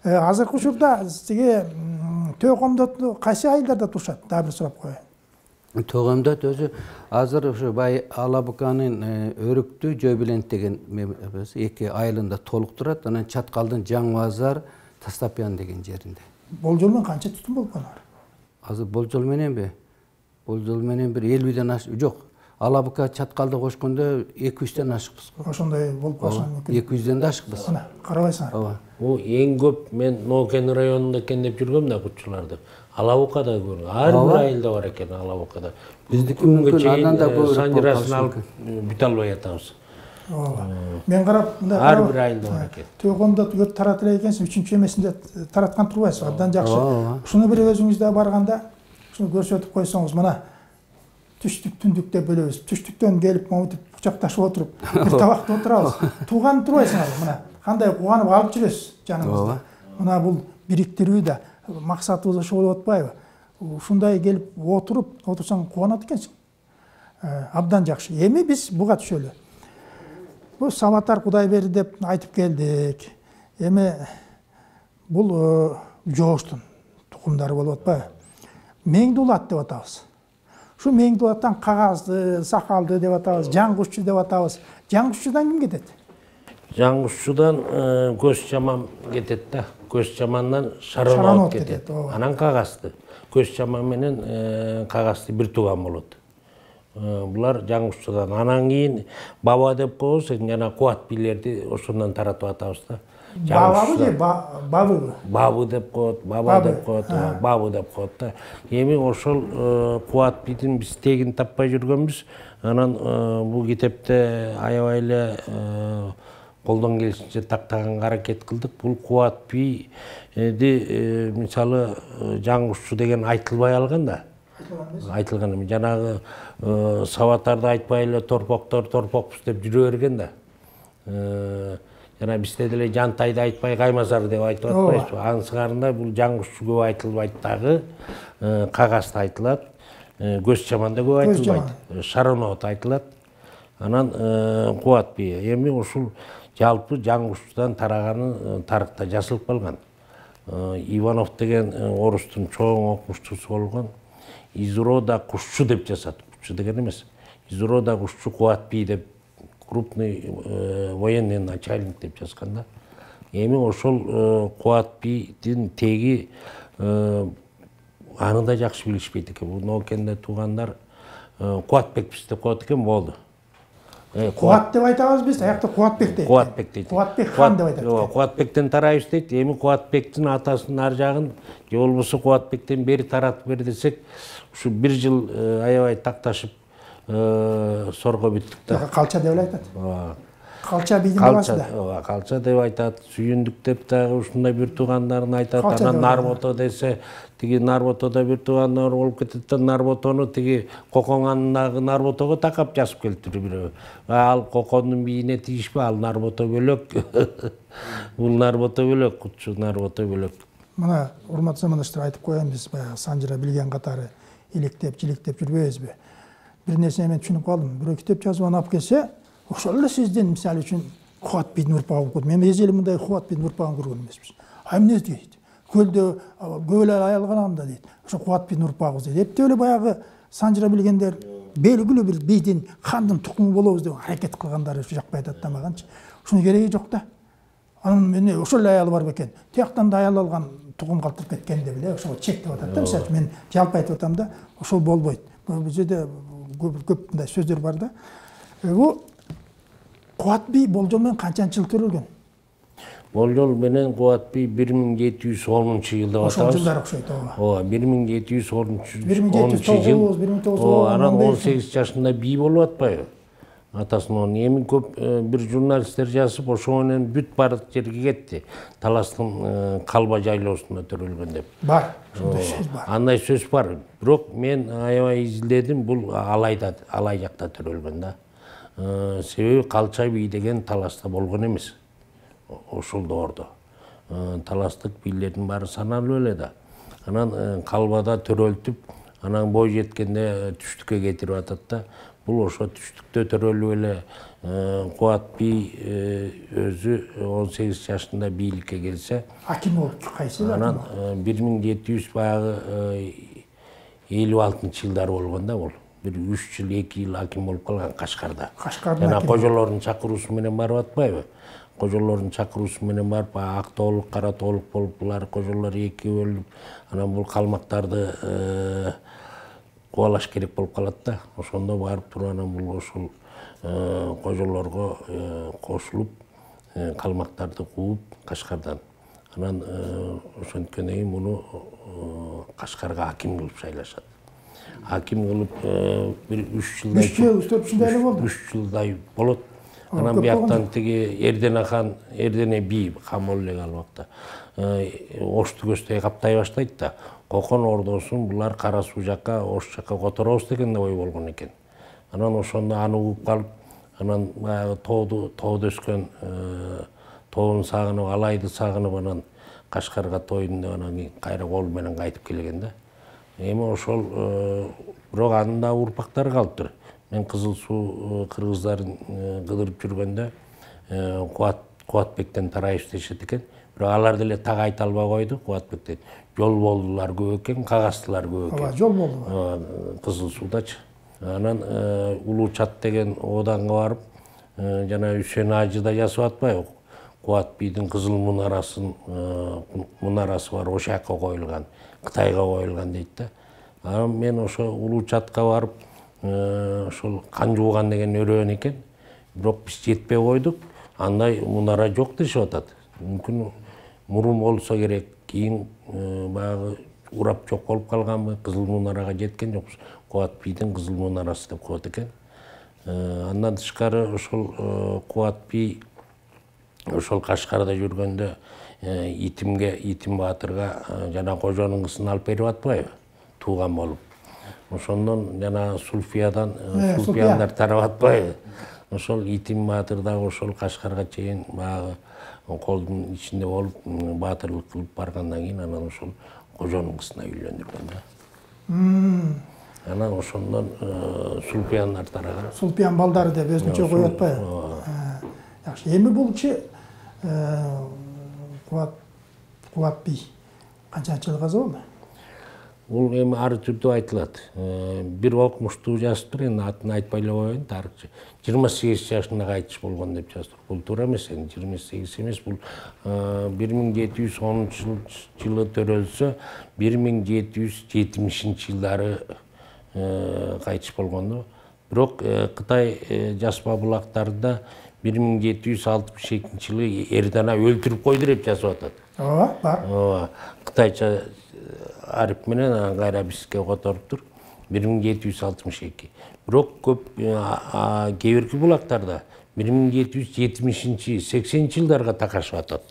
Азыркы учурда тиги Төкөмдөт кайсы айылдарда турушат? Дагы бир сурап коеюн. Төкөмдөт өзү азыр ушу бай Алабуканын Өрүктүү Жөбүлент деген 2 айылында толук турат. Анан Чаткалдын Жаңы Базар, Тастапян деген жеринде. Болжол менен канча түтүн болуп калар? Азыр болжол мененби? Болжол менен бир 50ден жок. Алабука Чаткалды кошкондо 200ден ашыкпыз. Ошондой болуп калса мүмкүн. 200ден да ашыкпыз. Мына, карабайсыңар. Ооба. Бул эң көп мен Нокен районунда кендеп жүргөм да кутчуларды. Алабукада көргөм. Ар бир айылда бар экен Алабукада. Биздики мүмкүн андан да көп санжырасын алып бүтө албай атабыз. Мен карап, мындай ар бир айылда бар экен. Төкөмдөт өт таратыла экенсиз, 3-чү эмесинде тараткан турбайсыз. Абдан жакшы. Ушуну бир өзүңүздө барганда, ушуну көрсөтүп койсоңуз, мына түштүк түндүк деп бөлөбүз. Түштүктөн келип, момутуп кучакташып отуруп, бир табакта отурабыз. Тууган турбайсыңар, мына кандай кубанып алып жүрөсүз жаныбызда. Мына бул бириктирүү да максатыбыз ошо болуп атпайбы? Ушундай келип отурсаң кубанат экенсиң. Абдан жакшы. Эми биз буга түшөлү. Бул Сабатар Кудайберди деп айтып келдик. Эми бул жооштун тукумдары болуп атпайбы? Меңдулат деп атабыз. Şu Меңдулаттан Кагазды, Сакалды деп атабыз, Жаңгушчу деп атабыз. Жаңгушчудан ким кетет? Жаңгушчудан Көз Чаман кетет да. Көз Чамандан Шаронот кетет. Анан Кагазды. Көз Чаман менен Кагазды бир тууган болот. Булар Жаңгушчудан. Анан кийин Баба деп коебуз, жана Кубат бийлерди ошондон таратып атабыз да. Бабабы же бабыбы? Бабы деп коет, баба деп коет, бабы деп коет да. Эми ошол Кубат бидин биз тегин таппай жүргөнбүз. Анан бул китепте аябай эле колдон келишинче тактаганга аракет кылдык. Бул Кубат биди мисалы Жаңгушчу деген айтылбай алган да. Айтылган эми жанагы Сабатарды айтпай эле торпокпуз деп жүрө берген да. Жана бизде деле Жантайды айтпай Каймазар деп айтып атпайбызбы? Анын сыңарында бул Жаңгушчу көп айтылбайт дагы, Кагазда айтылат, Көз Чаманда көп айтылбайт, Шаронот айтылат. Анан Кубат би. Эми ушул жалпы Жаңгушчудан тараганы тарыхта жазылып калган. Иванов деген орустун чоң окумуштуусу болгон. Из рода Кушчу деп жазат. Кушчу деген эмес. Из рода Кушчу Кубат би деп крупный военный начальник деп жазган да. Эми ошол Кубат бидин теги аны да жакшы билишпейт экен. Бул Нокенде туугандар Кубатбекпиз деп коет экен, болду. Кубат деп айтабыз биз, аякта Кубатбек дейт. Кубатбек дейт. Кубатбек хан деп айтат. Кубатбектен тарайбыз дейт. Эми Кубатбектин атасынын ар жагын же болбосо Кубатбектен бери таратып бер десек, ушу 1 жыл аябай такташып сорго бүттүк да. Калча деп айтат. Калча бидин баласы да. Калча деп айтат, Сүйүндүк деп дагы ушундай бир туугандарын айтат. Анан Нарбото десе, тиги Нарботодо бир туугандар болуп кетет да, Нарботону тиги Кокоңандагы Нарботого такап жазып келиптир бирөө. Ал Кокондун бийине тигишпи, ал Нарбото бөлөк. Бул Нарбото бөлөк, Кутчу Нарбото бөлөк. Мына урматтуу замандаштар айтып коеюн, биз баягы санжыра билген катары иликтеп, жиликтеп жүрбөйбүзбү? Бир нерсени мен түшүнүп калдым. Бирөө китеп жазып алып келсе, ошол эле сизден мисалы үчүн Кубат бидин урпагы болуп, мен эжели мындай Кубат бидин урпагын көргөн эмеспиз. Эмне дейт? Көлдө көп эле аялганамда дейт. Ошо Кубат бидин урпагыбыз дейт. Эптеп эле баягы санжыра билгендер белгилүү бир бидин, хандын тукуму болобуз деп аракет кылгандары жакпай атат да маганчы. Ушунун кереги жок да. Анын эмне ошол эле аял бар бекен. Тияктан да аял алган тукум калтырып кеткен деп эле ошого чектеп атат да. Мисалы мен жалпы айтып атам да, ошол болбойт. Бул жерде көп мындай сөздөр бар да. Бул Кубат би болжол менен канчанчы жыл төрөлгөн? Болжол менен Кубат би 1710-жылда атабыз. Ошол жылдар окшойт, ооба. 1710-жыл. Анан 18 жашында би болуп атпайбы? Атасынан эми көп бир журналисттер жазып, ошо менен бүт бардык жерге кетти. Таластын Калба жайлоосунда төрөлгөн деп. Бар, ошондой сөз бар. Андай сөз бар. Бирок мен аябай изилдедим, бул алай жакта төрөлгөн да. Себеби Калча би деген таласта болгон эмес. Ошол доордо. Таластык бийлердин баары саналып эле да. Анан Калбада төрөлтүп, анан бой жеткенде түштүккө кетирип атат да. Бул ошо түштүктө төрөлүп эле Кубат би өзү 18 жашында бийликке келсе, аким болуп кайсы? анан 1700 баягы 56-жылдары болгон да бул. Bir 3 жыл, 2 жыл аким болуп калган Кашкарда. Жана кожолордун чакыруусу менен барып атпайбы? Кожолордун чакыруусу менен барып, ак тоолук, кара тоолук болуп, булар кожолор экиге бөлүнүп, анан бул калмактарды кубалаш керек болуп калат да. Ошондо барып туруп анан бул ошол кожолорго кошулуп, калмактарды кууп Кашкардан. Анан ошонткөндөн кийин муну Кашкарга аким кылып шайлашат. Аким кылып bir 3 жылдай 3 жылдай болду. 3 жылдай болот. Анан бияктан тиги Эрдене Эрдене би хан болуп эле ал убакта. Ошту көздөй каптай баштайт да. Кокон ордосун булар Кара Суу жакка, Ош жакка которобуз деген ой болгон экен. Анан ошондо аны угуп калып, анан баягы тоодо өскөн тоонун сагынып, Алайды сагынып, анан Кашкарга тойдум деп анан кайра кол менен кайтып келген да. Эми ошол бирок анын да урпактары калыптыр. Мен Кызыл Суу кыргыздарын кыдырып жүргөндө Кубатбектен тарайып дешет экен. Бирок алар деле так айта албай койду Кубатбектен. Жол болдулар көп экен, кагаздылар көп экен. Жол болду. Кызыл Суудачы. Анан Улуу Чат деген оданга барып, жана Үсен Ажы да жазып атпайбы? Кубат бийдин кызыл мунарасы бар, ошол жака коюлган, Кытайга коюлган дейт да. Анан мен ошо Улуу Чатка барып, ошол кан жууган деген өрөөн экен. Бирок биз жетпей койдук. Андай мунара жок дешип атат. Мүмкүн мурун болсо керек, кийин баягы урап жок болуп калганбы, кызыл мунарага жеткен жокпуз. Кубат бийдин кызыл мунарасы деп коет экен. Андан тышкары ошол Кубат бий ошол Кашкарда жүргөндө Итим Баатырга жана кожонун кызын алып берип атпайбы? Тууган болуп. Ошондон жана Сулфияндар тарап атпайбы? Ошол Итим Баатыр дагы ошол Кашкарга чейин баягы колдун ичинде болуп, баатырлык кылып баргандан кийин анан ошол кожонун кызына үйлөндүргөн да. Анан ошондон Сулфияндар тараган. Сулфиян балдары деп өзүнчө коюп атпайбы? Жакшы. Эми булчу Кубат бий канча жыл каза болду? Бул эми ары түрдүү айтылат. Бир окумуштуу жазыптыр, эми атын айтпай эле коеюн, тарыхчы. 28 жашында кайтыш болгон деп жазыптыр. Бул туура эмес, 28 эмес, бул 1710 жылы төрөлсө, 1770-жылдары кайтыш болгону. Бирок Кытай жазма булактарында 1762 жылы Эрдана өлтүрүп койду деп жазып атат. Ооба, бар. Кытайча ариф менен кайра бизге которуптур. 1762. Бирок көп кээ бирки булактарда 1770-80 жылдарга такашып атат.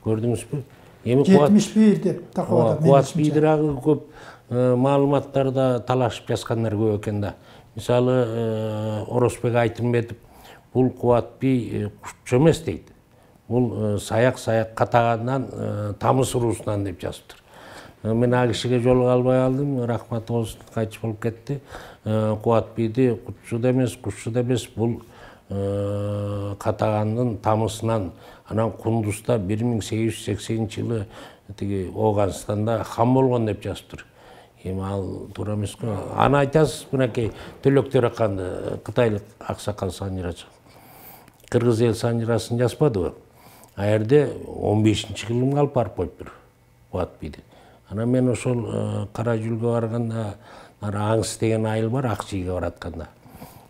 Көрдүңүзбү? Эми 71 деп такып атат. Кубат бийди дагы көп маалыматтарда талашып жазгандар көп экен да. Мисалы Оросбек Айтымбетов бул Кубат бий кушчу эмес дейт. Бул саяк катагандан тамыз уруусунан деп жазыптыр. Мен ал кишиге жолуга албай алдым, рахмат болсун, кайтыш болуп кетти. Кубат бийди кушчу да эмес, бул катагандын тамызынан, анан Кундузда 1880 жылы тиги Ооганстанда хан болгон деп жазыптыр. Эми ал туура эмеспи? Аны айтасыз, мынакей Төлөк Төрөканды, кытайлык аксакал санжырачы. Кыргыз эл санжырасын жазбадыбы? А жерде 15-кылымга алып барып коюптур Кубат бийди. Анан мен ошол Кара Жүлгө барганда, Аңсы деген айыл бар, Акчийге баратканда.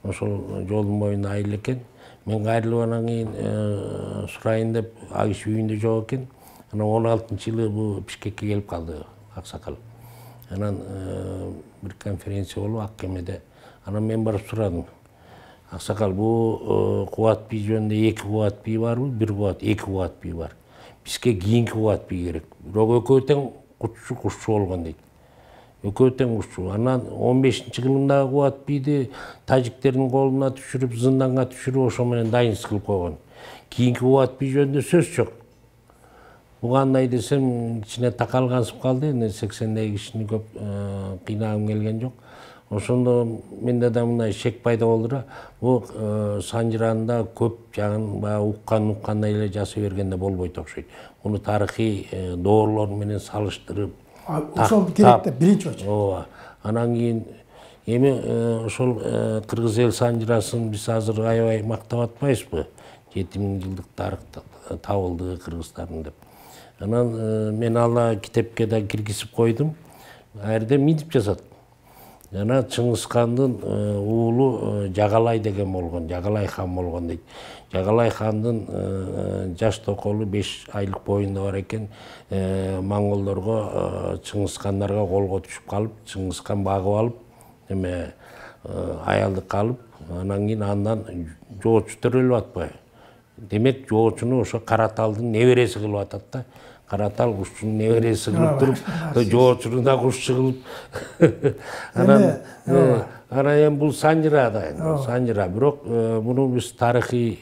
Ошол жолдун боюнда айыл экен. Мен кайрылып анан кийин сурайын деп ал киши үйүндө жок экен. Анан 16-жылы бул Бишкекке келип калды аксакал. Анан бир конференция болуп Ак Кемеде. Анан мен барып сурадым. Аксакал, бул Кубат бий жөнүндө 2 Кубат бий барбы? 1 Кубат, 2 Кубат бий бар. Бизге кийинки Кубат бий керек. Бирок экөө тең кушчу болгон дейт. Экөө тең кушчу. Анан 15-кылымдагы Кубат бийди тажиктердин колуна түшүрүп, зынданга түшүрүп, ошо менен дайынсыз кылып койгон. Кийинки Кубат бий жөнүндө сөз жок. Бу кандай десем, ичине такалгансып калды. Эми 80дей кишини көп кыйнагым келген жок. Ошондо менде да мындай шек пайда болду да, бул Санжыранда көп жагын баягы уккандай эле жасай бергенде болбойт окшойт. Муну тарыхый доорлор менен салыштырып, ошол керек да биринчи очу. ооба. Анан кийин эми ошол кыргыз эл Санжырасын биз азыр аябай мактап атпайбызбы? 7000 жылдык тарыхта табылды кыргыздардын деп. Анан мен ала китепке да киргизип койдум. Аерде митип жазат. Жана Чыңгызхандын уулу Жагалай деген болгон, Жагалай хан болгон дейт. Жагалай хандын жаш токолу 5 айлык боюнда бар экен, монголдорго, Чыңгызхандарга колго түшүп калып, Чыңгызхан багып алып, эме аялдыкка алып, анан кийин андан жоочу төрөлүп атпайбы. Демек жоочуну ошо Караталдын небереси кылып атат да. Каратал кушчунун небереси кылып туруп, жоочуну да кушчу кылып. Анан эми бул Санжыра да, Санжыра. Бирок муну биз тарыхый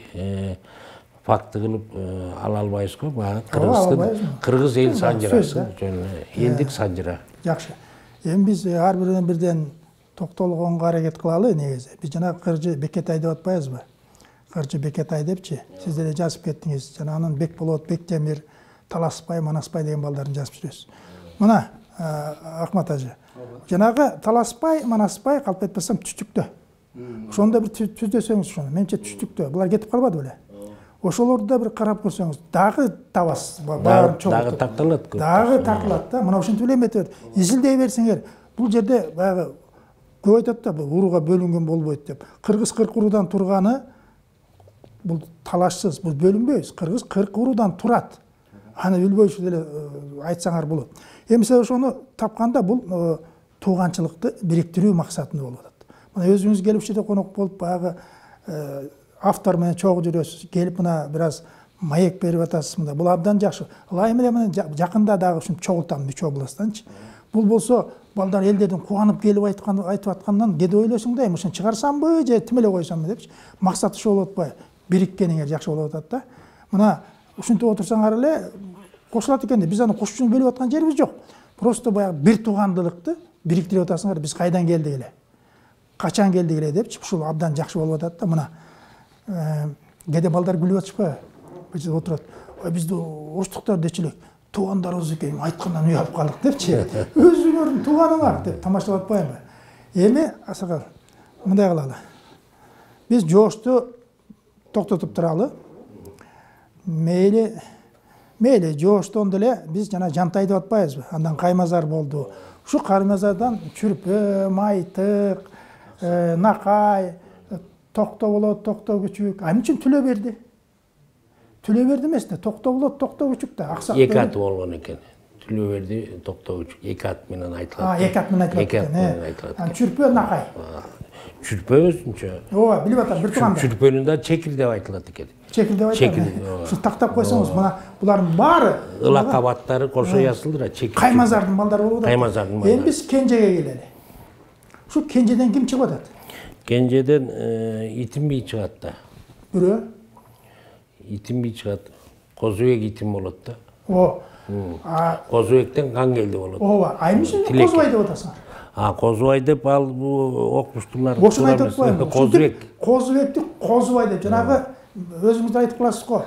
факты кылып ала албайбыз го. Баягы кыргыз эл Санжырасы, элдик Санжыра. Жакшы. Эми биз ар биринен бирден токтолгонго аракет кылалы негизи. Биз жана Кыржы Бекетай деп атпайбызбы? Кыржы Бекетай депчи. Сиздер эле жазып кеттиңиз. Жана анын Бекболот, Бектемир, Таласпай, Манаспай деген балдарын жазып жүрөсүз. Мына Акмат ажы. Жанагы Таласпай, Манаспай калп кетпесем түштүктө. Ошондо бир түздөсөңүз ошону. Менче түштүктө. Булар кетип калбады беле? Ошолорду да бир карап көрсөңүз, дагы табасыз. Баарын чогултуп. Дагы тартылат. Дагы тартылат да. Мына ушинтип эле эметет. Изилдей берсеңер, бул жерде баягы көп айтат да, бул урууга бөлүнгөн болбойт деп. Кыргыз 40 уруудан турганы бул талашсыз, бул бөлүнбөйбүз. Кыргыз 40 уруудан турат. Аны билбөйсүз эле айтсаңар болот. Эмесе ошону тапканда бул тууганчылыкты бириктирүү максатында болуп атат. Мына өзүңүз келип ушерде конок болуп баягы автор менен чогуу жүрөсүз. Келип мына бир аз маек берип атасыз мында. Бул абдан жакшы. Ылайым эле мына жакында дагы ушинтип чогултам Үч областtanчы. Бул болсо балдар элдердин кубанып келип айтып аткандан кеде ойлосуң да, эми ушуну чыгарсамбы же тим эле койсомбу депчи. Максат ошол болуп атпайбы? Бириккениңер жакшы болуп атат да. Мына ушинтип отурсаңар эле кошулат экен да. Биз аны кошчуну бөлүп аткан жерибиз жок. Просто баягы бир туугандылыкты бириктирип атасыңар. Биз кайдан келдик эле? Качан келдик эле депчи. Ушул абдан жакшы болуп атат да. Мына кеде балдар күлүп атышпайбы? Биз отурат. Ой, бизди оштуктар дечи элек. Туугандарыбыз экен, айткандан уялып калдык депчи. Өзүңөрдүн тууганыңар деп тамашалап атпайбы? Эми Асакал, мындай кылалы. Биз жоошту токтотуп туралы. Мейли жооштон деле биз жана Жантай деп атпайбызбы? Андан Каймазар болду. Ушу Каймазардан Чүрпө, Майтык, Накай, Токтоболот, Токтогүчүк, эмне үчүн Түлөберди? Түлөберди эмес да, Токтоболот, Токтогүчүк да, аксак. Эки аты болгон экен. Түлөберди, Токтогүчүк, эки ат менен айтылат. Эки ат менен айтылат. Чүрпө, Накай. Чүрпө өзүнчө. Ооба, билип атам, бир тууганда. Чүрпөнүн да Чекир деп айтылат экен. Чекир деп айтылат. Ушу тактап койсоңуз, мына булардын баары ылак кабаттары кошо жазылдыр, Чекир. Каймазардын балдары болуп атат. Каймазардын балдары. Эми биз Кенжеге келели. Ушу Кенжеден ким чыгып атат? Кенжеден Итим бий чыгат да. Бирөө? Итим бий чыгат. Козубек Итим болот да. Козубектен Кангелди болот. Ооба, эмне үчүн Козубай деп атасыңар? Козубай деп ал бул окмуштуулар. Ошону айтып атпаймынбы? Козубек. Козубекти Козубай деп, жанагы өзүңүз айтып каласыз го.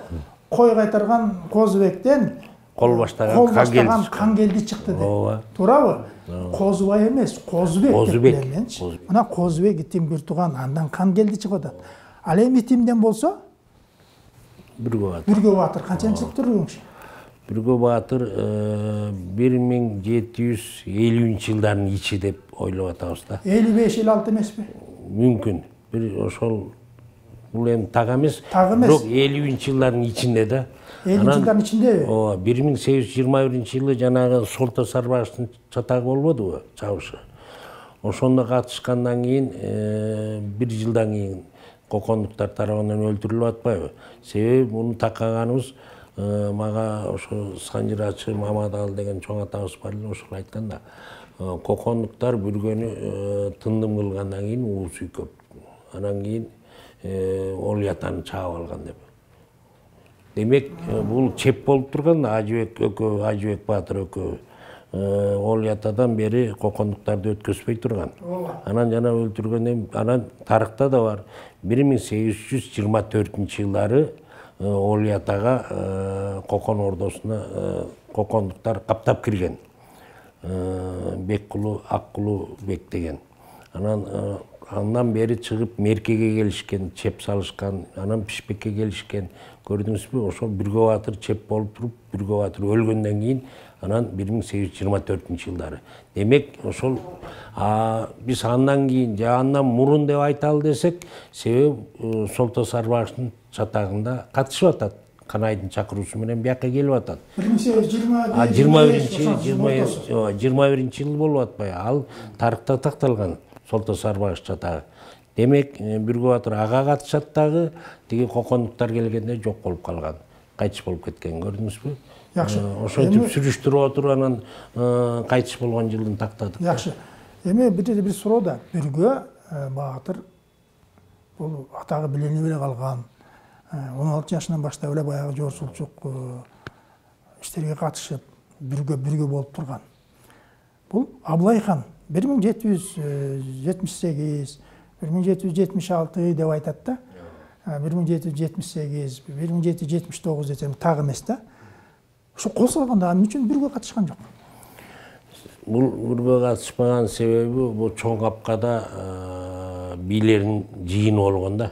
Кой кайтарган Козубектен кол баштаган Кангелди чыкты деп. Ооба. Туурабы? Козубай эмес, Козубек деп билеменчи. Мына Козубек Итим бир тууган, андан Кангелди чыгып атат. Ал эми Итимден болсо Бүргө Баатыр. Бүргө Баатыр канчанчылык тургунчу? Бүргө Баатыр 1750 жылдардын ичи деп ойлоп атабыз да. 55-56 эмеспи? Мүмкүн. Бир ошол бул эми так эмес. Бирок 50 жылдардын ичинде да. 50 жылдардын ичиндеби? Ооба, 1821-жылы жанагы Солто Сарбаштын чатагы болбодубу, чабышы. Ошондо катышкандан кийин 1 жылдан кийин кокондуктар тарабынан өлтүрүлүп атпайбы? Себеби муну такаганыбыз мага ошо Санжырачы Мамадал деген чоң атабыз бар эле, ошол айткан да. Кокондуктар бүргөнү тындым кылгандан кийин уусу көп. Анан кийин ол ятаны чаап алган деп. Демек бул чеп болуп турган Ажыбек экөө, Ажыбек Баатыр экөө ол ятадан бери кокондуктарды өткөзбөй турган. Анан жана өлтүргөндөн анан тарыхта да бар 1824-жылдары ол ятага Кокон ордосуна кокондуктар каптап кирген. Беккулу, Аккулу бек деген. Андан бери чыгып Меркеге келишкен, чеп салышкан, анан Пишпекке келишкен. Көрдүңүзбү, ошол Бүргө Батыр чеп болуп туруп, Бүргө Батыр өлгөндөн кийин анан 1824-жылдары. Демек, ошол биз андан кийин же андан мурун деп айталы десек, себеби Солто Сарбагычтын чатагында катышып атат. Канайдын чакыруусу менен бияка келип атат. 21-жыл болуп атпайбы? Ал тарыхта такталган Солто Сарбагыч чатагы. Демек, Бүргө Батыр ага катышат дагы, тиги кокондуктар келгенде жок болуп калган. Кайтыш болуп кеткен, көрдүңүзбү? Жакшы. Ошентип сүрүштүрүп отуруп анан кайтыш болгон жылдын тактадык. Жакшы. Эми бир суроо да. Бүргө Батыр бул атагы биленип эле калган. 16 жашынан баштап эле баягы жорсулчук иштерге катышып, бүргө болуп турган. Бул Абылай хан 1778, 1776 деп айтат да. 1778, 1779 десем так эмес да. Ушу козголгондо эмне үчүн бүргө катышкан жок? Бул бүргө катышпаган себеби бул чоң капкада бийлердин жыйыны болгон да.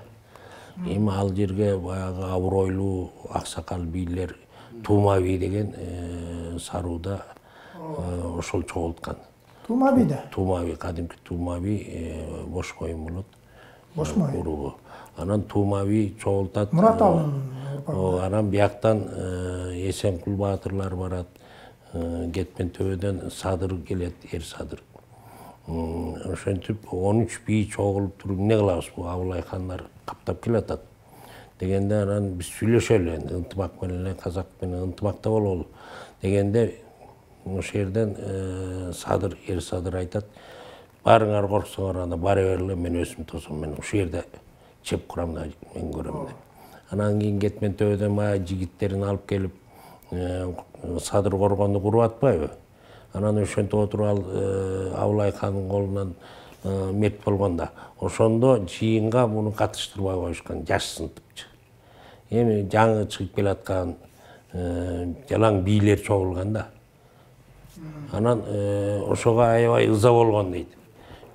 Эми ал жерге баягы абройлуу аксакал бийлер Тумаби деген сарууда ошол чогулткан. Тумабиде? Тумаби, кадимки Тумаби бош моюн болот. Бош моюн. Уругу. Анан Тумаби чогултат. Мурат алын. Анан бияктан Эсенкул баатырлар барат. Кетмен төбөдөн Садыр келет, Эр Садыр. Ошентип 13 бий чогулуп туруп эмне кылабыз, бул Абылай хандар каптап келатат дегенде анан биз сүйлөшөлү, энди ынтымак менен казак менен ынтымакта бололу дегенде ошол жерден Садыр, Эр Садыр айтат, барыңар корксоңор анда бара берле, мен өзүм тосом, мен ушул жерде чеп курам да мен көрөм деп. Анан кийин Кетмен төбөдөн баягы жигиттерин алып келип Садыр коргонду куруп атпайбы? Анан ошентип отуруп ал Абылай хандын колунан мерт болгондо, ошондо жыйынга муну катыштырбай коюшкан, жаш сынтыпчы. Эми жаңы чыгып келаткан жалаң бийлер чогулган да. Анан ошого аябай ыза болгон дейт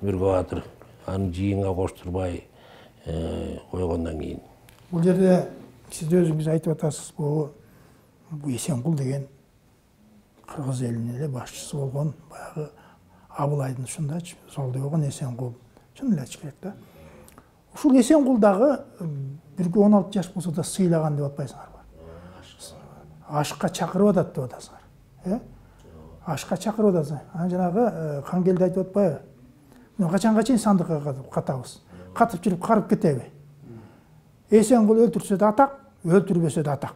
Бүргө Батыр. Аны жыйынга коштурбай койгондон кийин. Бул жерде сиз өзүңүз айтып атасыз, бул Эсенкул деген кыргыз элинин эле башчысы болгон баягы Абылайдын ушундачы жолдо болгон Эсенкул. Чын эле айтыш керек да. Ушул Эсенкул дагы Бүргө 16 жаш болсо да сыйлаган деп атпайсыңарбы? Ашка чакырып атат деп атасыңар. Ашка чакырып атасың. Анан жанагы Кангелди айтып атпайбы? Мен качанга чейин сандыкка катабыз. Катып жүрүп карып кетеби? Эсенкул өлтүрсө да атак, өлтүрбөсө да атак.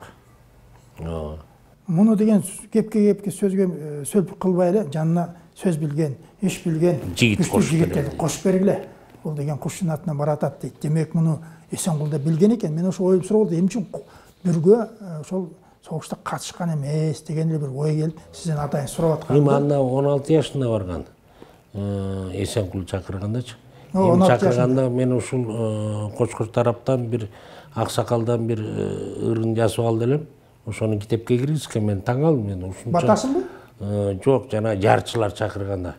Муну деген кепке сөзгө сөз кылбай эле, жанына сөз билген, иш билген жигиттерди кошуп бергиле. Бул деген куштун атынан баратат дейт. Демек муну Эсенкул да билген экен. Мен ошо оюм суроо болду, эмне үчүн Бүргө ошол согушта катышкан эмес деген эле бир ой келип, сизден атайын сурап аткан. Эми анда 16 жашында барган. Эсенкул чакыргандачы. Эми чакырганда мен ушул Кочкор тараптан бир аксакалдан бир ырын жасап алды элем. Ошону китепке киргизген, мен таң калдым. Мен ушунча. Батасыңбы? Жок, жана жарчылар чакырганда.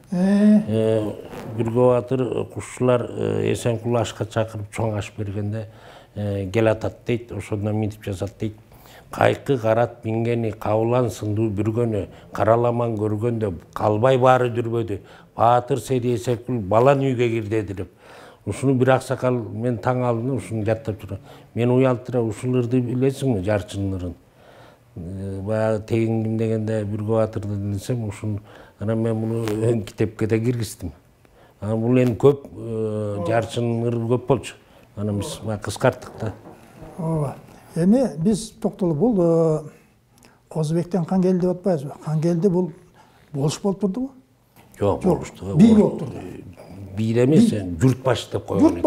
Бүргө Батыр кушчулар Эсенкул ашка чакырып чоң аш бергенде кел атат дейт, ошондон минтип жасат дейт. Кайкы карат мингени, кабылан сындуу бүргөнү, караламан көргөндө калбай баары дүрбөдү. Батыр сени Эсенкул балан үйгө кирди деп. Ушуну бир аксакал мен таң калдым, ушуну жаттап турам. Мен уялтыра ушул ырды билесиңби, жарчынын ырын. Баягы тегин ким дегенде Бүргө Батырды десем, ушун анан мен муну китепке да киргиздим. Анан бул эми көп жарчынын ыры көп болчу. Анан биз кыскарттык да. Ооба. Эми биз токтолуп бул Козубектен Кангелди деп атпайбызбы? Кангелди бул болуш болуп турдубу? Жок, болушту. Бий болуп турду. Бий эмес, журт башы деп койгон.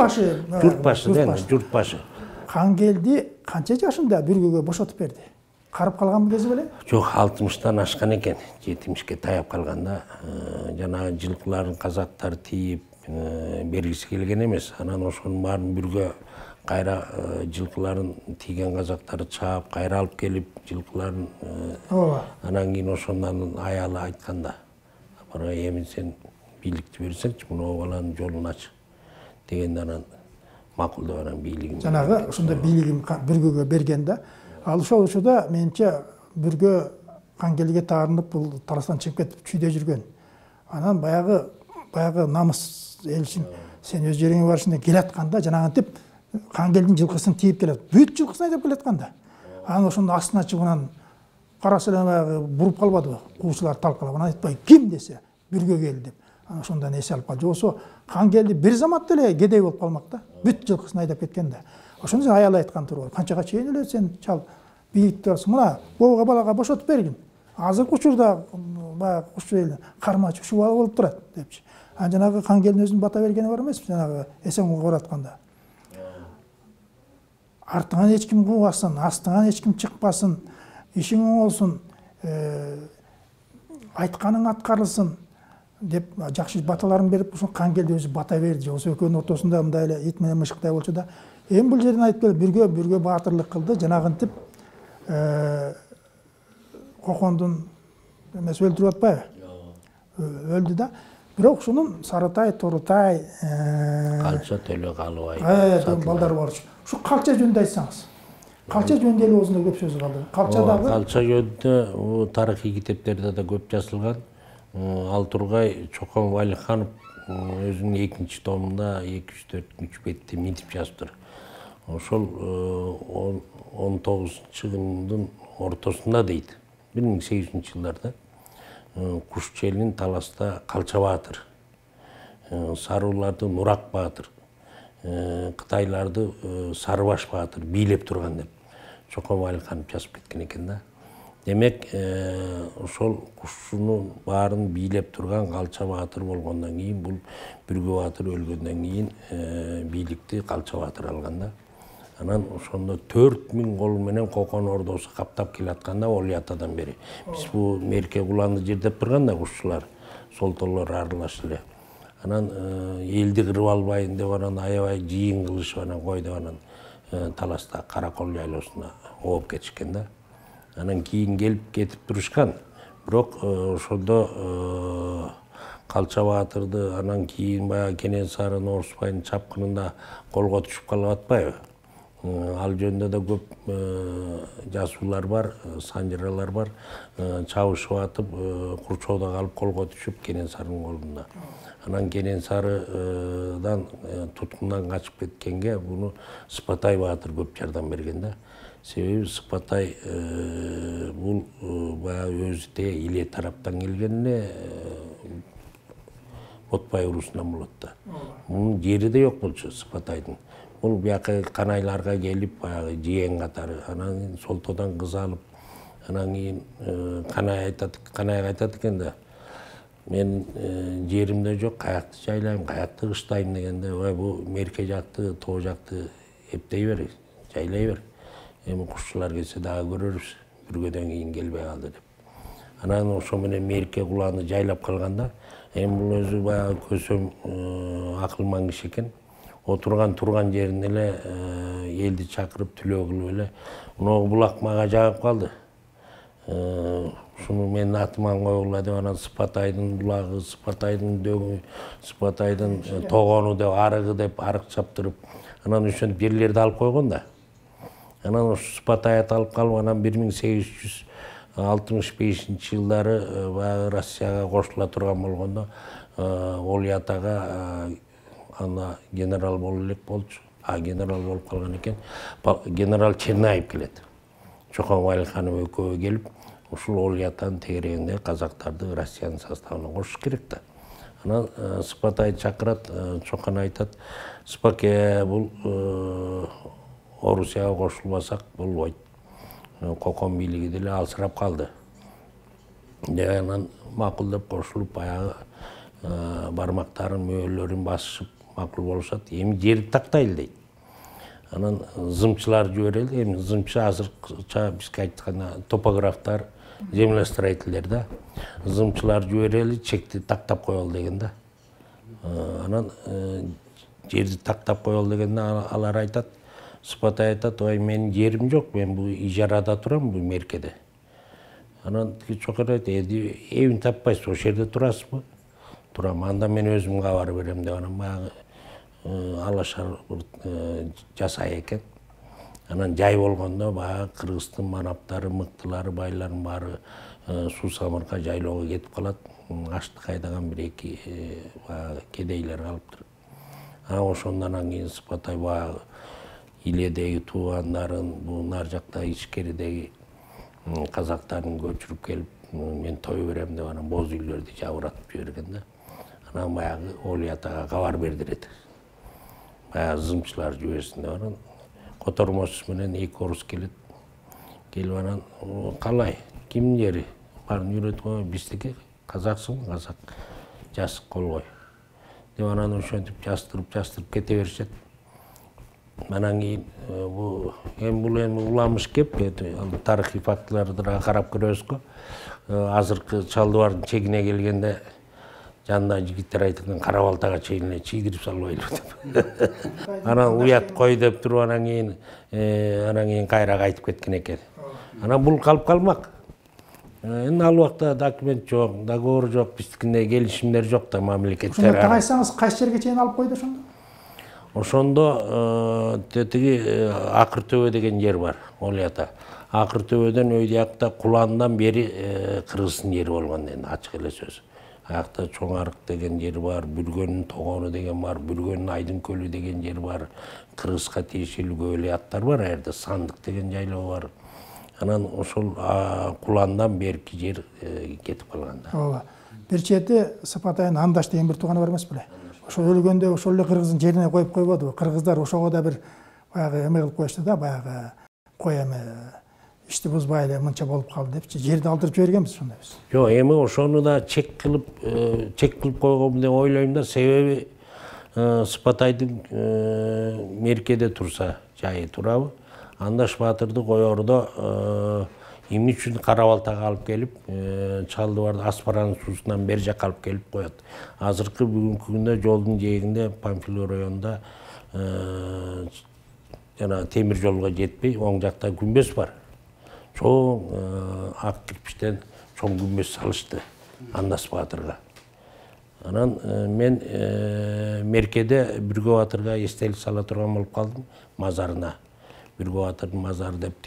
Журт башы. Кангелди канча жашында Бүргөгө бошотуп берди? карып калган кези беле? Жок, 60-тан ашкан экен. 70-ке таяп калганда жанагы жылкыларын казактар тийип бергиси келген эмес. Анан ошонун баарын бүргө кайра жылкыларын тийген казактарды чаап, кайра алып келип жылкыларын анан кийин ошондон аялы айтканда, "Апарга эми сен бийликти берсеңчи, мына баланын жолун ач" дегенде анан макулдап анан бийлигин. Жанагы ошондой бийлигин бүргөгө берген да. Ал ошол учурда менимче бүргө Кангелдиге таарынып бул Таластан чыгып кетип чүйдө жүргөн. Анан баягы намыс элчин сен өз жериңе барышың деп келатканда жанагынтип Кангелдин жылкысын тийип келет. Бүт жылкысын айдап келатканда. Анан ошондо астына чыгып анан караса эле баягы буруп калбадыбы? Куучулар талкалап анан айтпай ким десе бүргө келди деп. Анан ошондон эсе алып калды. Жоксо Кангелди бир заматта эле кедей болуп калмак да. Бүт жылкысын айдап кеткен да. Ошондо аялы айткан тургу. Канчага чейин эле сен чал бийликти алсың. Мына бобага балага бошотуп бергин. Азыркы учурда баягы кушчу эл кармачы ушул бала болуп турат депчи. Анан жанагы Кангелдин өзүнүн бата бергени бар эмеспи? Жанагы Эсенгулга баратканда. Артыңан эч ким куубасын, астыңан эч ким чыкпасын, ишиң оңолсун, айтканың аткарылсын деп жакшы баталарын берип, ошо Кангелди өзү бата берди. Ошо экөөнүн ортосунда мындай эле ит менен мышыктай болчу да. Эми бул жерден айтып келип бүргө баатырлык кылды. Жанагынтип Кокондун эмеси өлтүрүп атпайбы? Өлдү да. Бирок ушунун Сарытай, Торутай, Калча, Төлө, Калыбай балдары бар. Şu kalça жөнүндө айтсаңыз. Kalça жөнүндө эле өзүнө көп сөз калды. Kalçадагы Kalça жөнүндө тарыхый китептерде да көп жазылган. Ал Тургай Чокон Валиханов өзүнүн 2-чи томунда 2-3 бетти мынтип жазыптыр. Ошол 19-чы ортосунда дейт. 1800-жылдарда Кушчу элинин Таласта Калча баатыр, Сарууларды Нурак баатыр, Кытайларды Сарыбаш баатыр бийлеп турган деп Чокон Валиханов жазып кеткен экен да. Демек, ошол Кушчунун баарын бийлеп турган Калча баатыр болгондон кийин, бул Бүргө баатыр өлгөндөн кийин бийликти Калча баатыр алган да. Анан ошондо 4000 кол менен Кокон ордосу каптап келатканда Олиятадан бери. Биз бул Мерке куланды жердеп турганда кушчулар, солтолор аралаш эле. Анан элди кырып албайын деп анан аябай жыйын кылышып анан койду, анан Таласта Каракол жайлоосуна ооп кетишкен да. Анан кийин келип кетип турушкан. Бирок ошондо Калча баатырды анан кийин баягы Кенесарынын Орусбайдын чапкынында колго түшүп калып атпайбы? Ал жөнүндө да көп жазуулар бар, санжыралар бар. Чабышып атып, Курчоодо калып колго түшүп Кенесарынын колунда. Анан Кенесарыдан туткундан качып кеткенге буну Сыпатай баатыр көп жардам берген да. Себеби Сыпатай бул баягы өзү те Иле тараптан келген эле Ботбай урусунан болот да. Мунун жери да жок болчу Сыпатайдын. Бул бияка канайларга келип баягы жыйен катары, анан солтодан кыз алып, анан кийин канайга айтат экен да. Мен жеримде жок, каякты жайлайм, каякты кыштайм дегенде, ой бу Мерке жакты, Тоо жакты эптей бер, жайлай бер. Эми кушчулар келсе дагы көрөрбүз, бүргөдөн кийин келбей калды деп. Анан ошо менен Мерке куланы жайлап калганда, эми бул өзү баягы көсөм акылман киши экен. Отурган турган жерин эле элди чакырып түлөө кылып эле, "Мына булак мага жагып калды. Ушуну менин атыман койгула" деп анан Сыпатайдын булагы, Сыпатайдын дөңү, Сыпатайдын тогону деп арыгы деп арык чаптырып, анан ошентип жерлерди алып койгон да. Анан ошо Сыпатай аталып калып, анан 1865-жылдары баягы Россияга кошула турган болгондо Олиятага анда генерал болуп элек болчу. Генерал болуп калган экен. Генерал Чернаев келет. Чокон Валиханов экөө келип, ушул Олиятанын тегерегинде казактарды Россиянын составына кошуш керек да. Анан Сыпатайды чакырат, Чокон айтат, "Сыпаке, бул Орусияга кошулбасак болбойт. Кокон бийлиги деле алсырап калды." Анан макул деп кошулуп, баягы бармактарын, мөөлөрүн басышып макул болушат. Эми жерди тактайлы дейт. Анан зымчылар жиберели. Эми зымчы азыркыча бизге айтканда топографтар, землестроительдер да. Зымчылар жиберели, чекти тактап коелу деген да. Анан жерди тактап коелу дегенде алар айтат, Сыпатай айтат, ой менин жерим жок, мен бул ижарада турам, бул меркеде. Анан чокор айтат, эбин таппайсыз, ошол жерде турасызбы? Турам, анда мен өзүм кабар берем деп анан баягы алашар жасай экен. Анан жай болгондо баягы Кыргыздын манаптары, мыктылары, байлардын баары суу самыркка жайлоого кетип калат. Аштык айдаган бир-эки кедейлер калыптыр. Ошондон кийин Сыпатай баягы Иледеги туугандарын, бул нар жакта ичкеридеги казактарын көчүрүп келип, мен той берем деп анан боз үйлөрдү жабыратып жиберген да. Анан баягы Олий атага кабар бердирет. Баягы зымчылар жиберсин деп анан котормочусу менен эки орус келет. Келип анан калай, кимдин жери? Барын үйрөтүп кой, биздики. Казаксың, казак. Жазык кол кой. Деп анан ошентип жастырып кете беришет. Анан кийин бул эми уламыш кеп, тарыхый фактыларды карап көрөбүз го. Азыркы Чалдыбардын чегине келгенде жанында жигиттер айткан кара балтага чейин чийдирип салбайлы деп. Анан уят кой деп туруп анан кийин кайра кайтып кеткен экен. Анан бул калып калмак. Эми ал убакта документ жок, договор жок, биздикиндей келишимдер жок да мамлекеттер. Ошондо тагайсаңыз кайсы жерге чейин алып койду ошондо? Ошондо тетиги Акыр төбө деген жер бар, Олий ата. Акыр төбөдөн өйдө жакта Куландан бери Кыргыздын жери болгон эми ачык эле сөз. Аякта Чоң Арык деген жер бар, Бүргөнүн тогону деген бар, Бүргөнүн Айдын көлү деген жер бар. Кыргызга тиешелүү көп эле аттар бар, жерде Сандык деген жайлоо бар. Анан ошол Куландан берки жер кетип калган да. Ооба. Бир чети Сыпатайдын Андаш деген бир тууганы бар эмес беле? Ошо өлгөндө ошол эле Кыргыздын жерине коюп койбодубу? Кыргыздар ошого да бир баягы эме кылып коюшту да, баягы кой эме ишти бузбай эле мынча болуп калды депчи, жерди алдырып жибергенбиз ошондой биз. Жок, эми ошону да чек кылып койгом деп ойлойм да, себеби Сыпатайдын меркеде турса жайы турабы? Андаш Баатырды коердо эмне үчүн кара балтага алып келип, Чалдыбарды Аспаранын суусунан бери жакка алып келип коет. Азыркы бүгүнкү күндө жолдун жээгинде Памфилов районунда жана темир жолго жетпей оң жакта күмбөз бар. Чоң ак кирпичтен чоң күмбөз салышты Андаш Баатырга. Анан мен меркеде Бүргө Баатырга эстелик сала турган болуп калдым мазарына. Бүргө Баатырдын мазары деп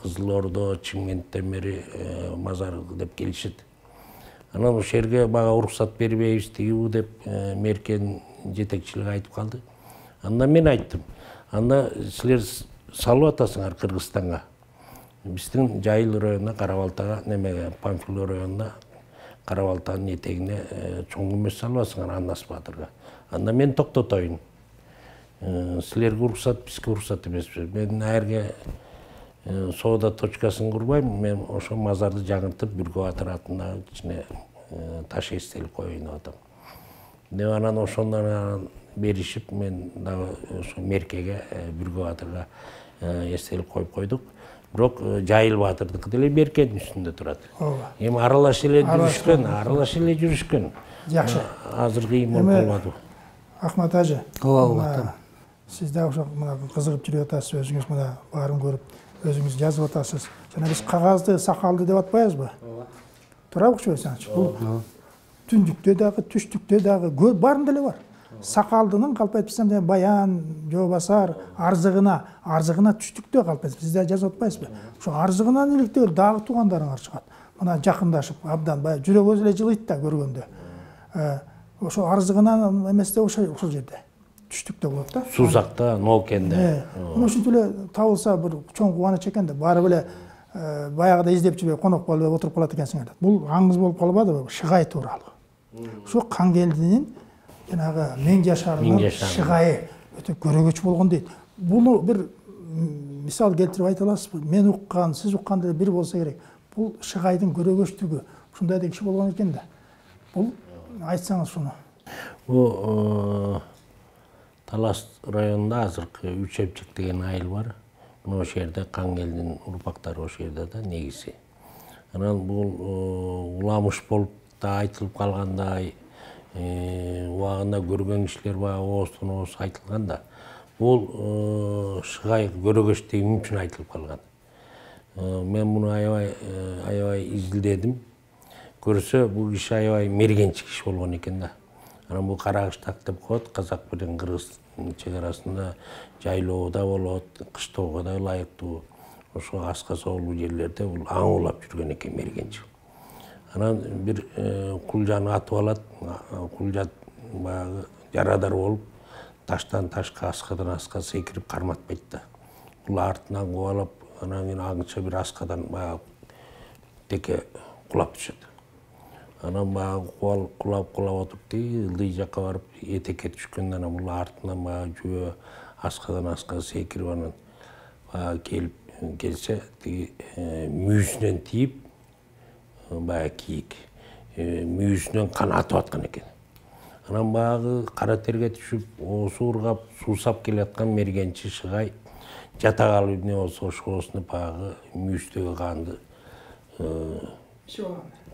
Кызыл Ордо, Чымкенттен бери мазар деп келишет. Анан ошол жерге бага уруксат бербейбиз тигибу деп меркенин жетекчилиги айтып калды. Анда мен айттым. Анда силер салып атасыңар Кыргызстанга. Биздин Жайыл районуна Кара Балтага, немеге Памфилов районуна Кара Балтанын этегине чоң күмбөз салып атасыңар Андаш Баатырга. Анда мен токтотоюн. Силерге уруксат, бизге уруксат эмеспи. Мен аерге соода точкасын курбайм, мен ошо мазарды жаңыртып Бүргө Баатыр атындагы ичине таш эстелик коюйн деп атам. Деп анан ошондон беришип, мен дагы ошо меркеге Бүргө Баатырга эстелик коюп койдук. Бирок Жайыл Баатырдыкы деле меркенин үстүндө турат. Эми аралаш эле жүрүшкөн. Жакшы. Азыр кыйын болуп калбады. Ахмат ажы. Ооба. Сиз да ошо мына кызыгып жүрүп атасыз, өзүңүз мына баарын көрүп, өзүңүз жазып атасыз. Жана биз кагазды, сакалды деп атпайбызбы? Турабыкчы өзүңүз? Бул түндүктө дагы, түштүктө дагы баарында эле бар. Сакалдынын калп айтпасам баян, жоо басар, арзыгына түштүктө калп айтпайсыз. Сиз да жазып атпайсызбы? Ошо арзыгынан иликтер дагы туугандарыңар чыгат. Мына жакындашып, абдан баягы жүрөгүбүз эле жылыйт да көргөндө. Ошо арзыгынан эместе ошол жерде. Түштүктө болот да. Сузакта, Ноокенде. Ушинтип эле табылса бир чоң кубаныч экен да, барып эле баягыда издеп жүрбөй конок болуп отуруп калат экенсиңер деп. Бул аңыз болуп калбадыбы? Шыгай тууралуу. Ошо Кангелдинин жанагы Мең жашарынын Шыгайы өтө көрөгөч болгон дейт. Буну бир мисал келтирип айта аласызбы? Мен уккан, сиз уккан деле бир болсо керек. Бул Шыгайдын көрөгөчтүгү ушундай да киши болгон экен да. Бул айтсаңыз шуну. Бул Талас районунда азыркы Үч Эмчек деген айыл бар. Мына ошол жерде Каңгелдин урпактары ошол жерде да негизи. Анан бул уламыш болуп да айтылып калгандай, убагында көргөн кишилер баягы оозтон ооз айтылган да. Бул Шыгай көрөгөч деген үчүн айтылып калган. Мен муну аябай изилдедим. Көрсө бул киши аябай мергенчи киши болгон экен да. Анан бул Карагыштак деп коет, казак менен кыргыз чек арасында жайлоо да болот, кыштоого да ылайыктуу. Ошо аска соолуу жерлерде бул аң улап жүргөн экен мергенчи. Анан бир кулжаны атып алат, кулжа баягы жарадар болуп, таштан ташка, аскадан аска секирип карматпайт да. Бул артынан кубалап, анан кийин аңча бир аскадан баягы теке кулап түшөт. Анан баягы кулап отуруп ылдый жакка барып этекке түшкөндө анан бул артынан баягы жөө аскадан аска секирип анан баягы келсе мүйүсүнөн тийип баягы кийик мүйүсүнөн кан атып аткан экен. Анан баягы кара терге түшүп, оосу ургап, суусап келаткан мергенчи Шыгай жата калып эмне болсо ошосуну баягы мүйүстөгү канды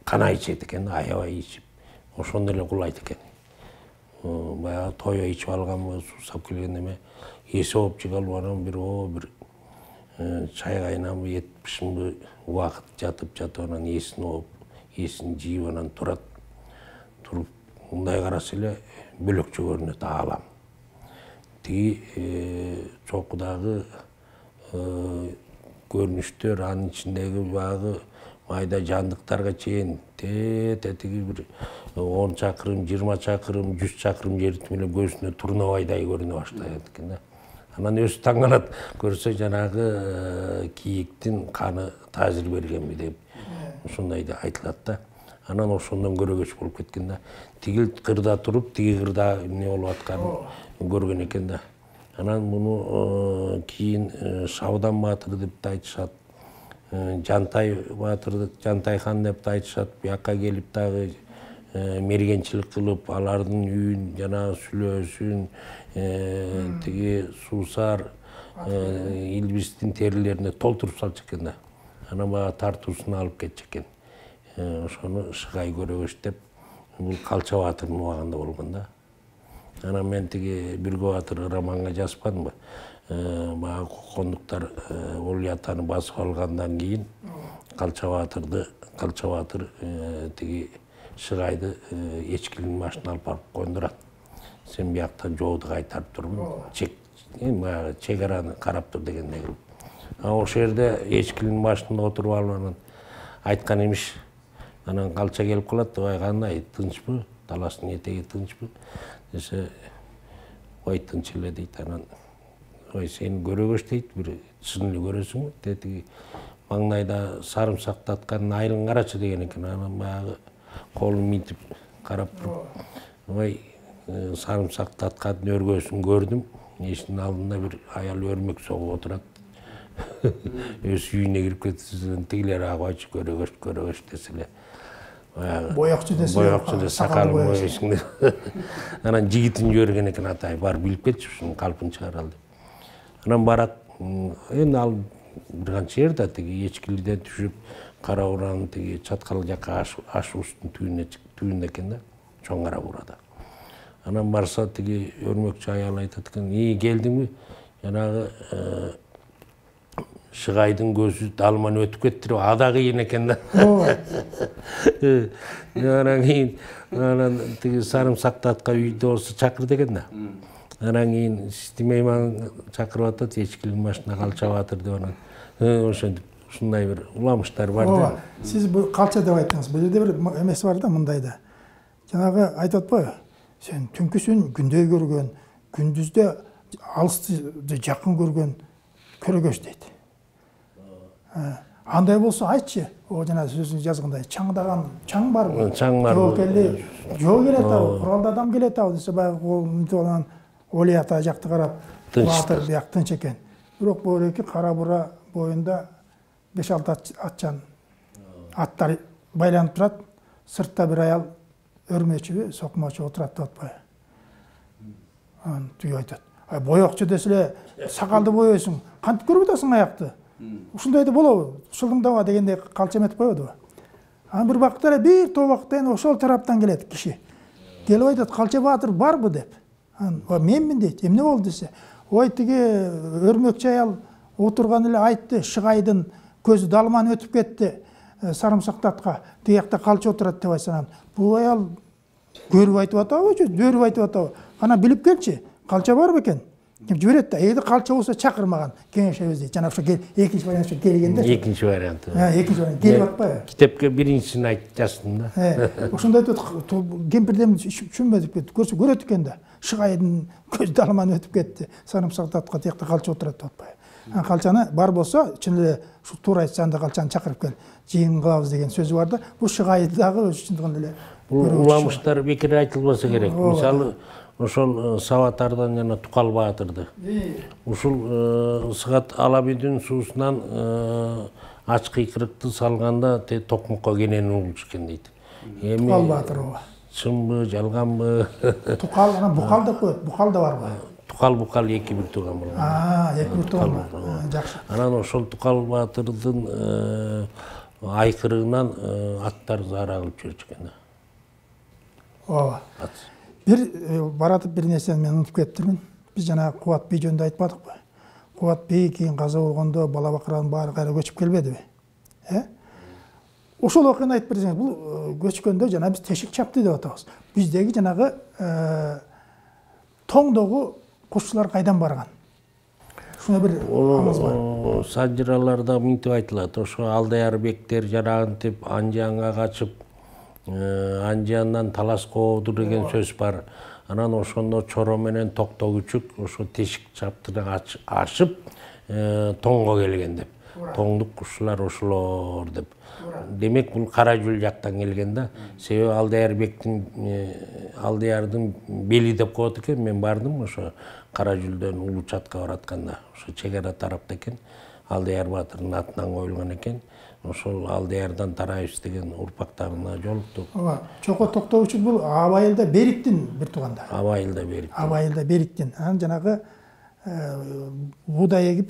канай ичет экен, аябай ичип, ошондо эле кулайт экен. Баягы тойо ичип алганбы, суусап келгенде эме эси болуп чыгалып, анан бир чай кайнабы, эт бышынбы убакыт жатып анан эсин алып, эсин жийип анан туруп мындай караса эле бөлөкчө көрүнөт аалам. Тиги чокудагы көрүнүштөр, анын ичиндеги баягы майда жандыктарга чейин тетиги бир 10 чакырым, 20 чакырым, 100 чакырым жерди эле көзүнө турнабайдай көрүнө баштайт экен да. Анан өзү таң калат, көрсө жанагы кийиктин каны таасир бергенби деп ушундай да айтылат да. Анан ошондон көрөгөч болуп кеткен да. Тиги кырда туруп, тиги кырда эмне болуп атканын көргөн экен да. Анан муну кийин Шабдан баатыр деп да айтышат. Жантай баатырды Жантай хан деп да айтышат. Буякка келип дагы мергенчилик кылып, алардын үйүн, жана сүлөөсүн, тиги суусар, илбистин терилерине толтуруп салчу экен да. Анан баягы тартуусун алып кетчү экен. Ошону Шыгай көрөгөч деп, бул Калча баатырдын убагында болгон да. Анан мен тиги Биргө баатыр романга жазбадымбы? Баягы кокондуктар Олий атаны басып алгандан кийин Калча баатыр тиги Шыгайды эчкилин башына алып барып кондурат. Сен бияктан жооду кайтарып турбун, баягы чек араны карап тур дегендей кылып. Ошол жерде эчкилин башында отуруп алып анан айткан имиш. Анан Калча келип калат, "Ой, кандай, тынчпы? Таластын этеги тынчпы?" десе, "Ой, тынч эле" дейт. Анан, "Ой, сени көрөгөч" дейт, "Бир чын эле көрөсүңбү?" Тетиги маңнайда сарымсак таткан айылын карачы деген экен. Анан баягы колун минтип карап туруп, "Ой, сарымсак таткандын өргөсүн көрдүм. Эшиктин алдында бир аял өрмөк согуп отурат. Өз үйүнө кирип кетсин, тигилер агачы көрөгөч десе эле. Боякчы десе, боякчы сакалын бояйсың деп. Анан жигитин жиберген экен атай, бар билип кетчи ушунун калпын чыгар ал деп. Анан барат, эми ал бир канча жерде тиги эчкилиден түшүп, Кара Буранын тиги чаткал жакка ашуустун түбүндө экен да, чоң Кара Бурада. Анан барса тиги өрмөкчү аял айтат экен, "Келдиңби? Жанагы Шыгайдын көзү далман өтүп кетти деп, ада кыйын экен да." Анан кийин тиги сарымсак таткан үйдө болсо чакыр деген да. Анан кийин Системейман чакырып атат, эчкилин башына Калча баатыр деп анан ошентип ушундай бир уламыштар бар да. Сиз бул Калча деп айттыңыз. Бул жерде бир эмеси бар да, мындай да. Жанагы айтып атпайбы? Сен түнкүсүн күндөй көргөн, күндүздө алысты жакын көргөн көрөгөч дейт. Андай болсо айтчы. О жана сөзүн жазгандай чаң барбы? Чаң бар. Жок келет ау, куралды адам келет ау десе баягы ол мынтип Олий ата жакты карап, баатыр бияк тынч экен. Бирок бөреки Кара Бура боюнда 5-6 атчан аттар байланып турат. Сыртта бир аял өрмөчүбү, сокмочу отурат деп атпайбы? Түйе айтады. Бояқшы деселе, сақалды бояйсың, қантып көріп отырсың аяқты. Ушундайды болобу, шылдыңдабы дегенде калча эметип коёду. Анан бир убакта бир топ убактан ошол тараптан келет киши. Келип айтат, калча баатыр барбы деп. Менмин дейт. Эмне болду десе, ой тиги өрмөкчү аял отурган эле айтты, Шыгайдын көзү далман өтүп кетти. Сарымсактатка тиякта калча отурат деп айтсам, бул аял көрүп айтып атабы, жөрүп айтып атабы? Кана билип келчи, калча барбы экен? Ким жиберет да, эди калча болсо чакырмаган, кеңешебиз дейт. Жана ошо экинчи вариант келгенде. Экинчи вариант. Экинчи вариант келип атпайбы? Китепке биринчисин айтып жаздым да. Ошондой айтып, кемпирден түшүнбөдүк кетти. Көрсө көрөт экен да. Шыгайдын көз далман өтүп кетти. Сарымсактатка тиякта калча отурат деп атпайбы? Калчаны бар болсо, чын эле ушу туура айтсаң да калчаны чакырып кел. Жыйын кылабыз деген сөзү бар да. Бул Шыгайды дагы өз чындыгында эле. Бул уламыштар бекер айтылбаса керек. Мисалы, ошол Саватардан жана Тукал Баатырды. Ушул Сыгат Алабидин суусунан ач кыйкырыкты салганда токмокко кенени угулчу экен дейт. Тукал Баатыр ооба. Чынбы, жалганбы? Тукал, анан Букал деп коет. Букал да барбы? Тукал эки бир тууган болгон. Эки бир тууган. Жакшы. Анан ошол Тукал Баатырдын айкырыгынан аттар заара кылып жүрчү экен да. Ооба. Бир баратып бир нерсени мен унутуп кетиптирмин. Биз жана Кубат бий жөнүндө айтпадыкпы? Кубат бий кийин каза болгондо бала бакыранын баары кайра көчүп келбедиби? Ошол окуяны айтып берсеңиз, бул көчкөндө жана биз тешик чапты деп атабыз. Биздеги жанагы тоңдогу кушчулар кайдан барган? Шуна бир аңыз бар. Сажыраларда мынтип айтылат. Ошо Алдаяр бектер жарагынтип Анжиянга качып, Анжияндан талас коодур деген сөз бар. Анан ошондо Чоро менен Токтогүчүк ошо тешик чаптыны ашып тоңго келген деп. Тоңдук кушчулар ошолор деп. Демек бул Кара Жүл жактан келген да. Себеби Алдаяр бектин Алдаярдын бели деп коет экен. Мен бардым ошо Кара Жүлдөн Улуу Чатка баратканда. Ошо чек ара тарапта экен. Алдаяр баатырдын атынан коюлган экен. Ошол Алдаярдан тарайбыз деген урпактарына жолуктук. Ооба. Чоко Токтогүчүк бул Абайылда Бериктин бир туугандары. Абайылда Бериктин. Абайылда Бериктин. Анан жанагы буудай эгип,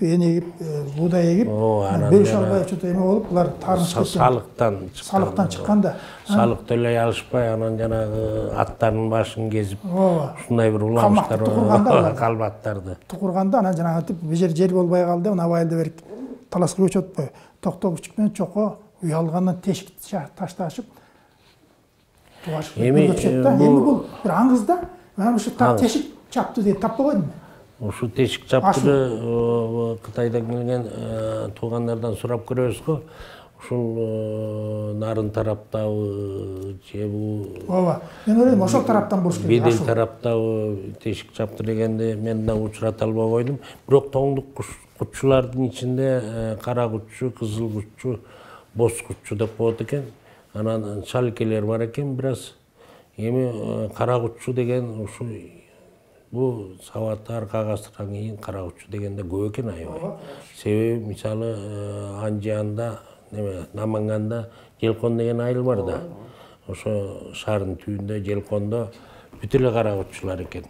буудай эгип, бөлүш албай чөтө эме болуп, булар тарынышып кеткен. Салыктан чыкканда. Салык төлөй алышпай, анан жанагы аттардын башын кезип, ушундай бир уламыштар калбаттарды. Тукурганда анан жанагы жер болбой калды, Абайылда Берик таласка көчүп атпайбы? Токтогүчүк менен Чоко уялгандан тешик ташташып эми бул бир аңыз да. Мен ушу тешик чапты деп таппагайдым. Ушу тешик чаптыды Кытайдан келген туугандардан сурап көрөбүз го. Ушул нарын тараптабы же бул Ооба. Мен ойлойм ошол тараптан болуш керек. Бедел тараптабы тешик чапты дегенде мен да учурата албай койдум. Бирок тоңдук кутчулардын ичинде кара кутчу, кызыл кутчу, боз кутчу деп коет экен. Анан шалкелер бар экен бир аз. Эми кара кутчу деген ушу бул Саватар Кагастан кийин кара кутчу дегенде көп экен аябай. Себеби мисалы Анжиянда, Наманганда Желкон деген айыл бар да. Ошо шаардын түбүндө Желкондо бүт эле кара кутчулар экен.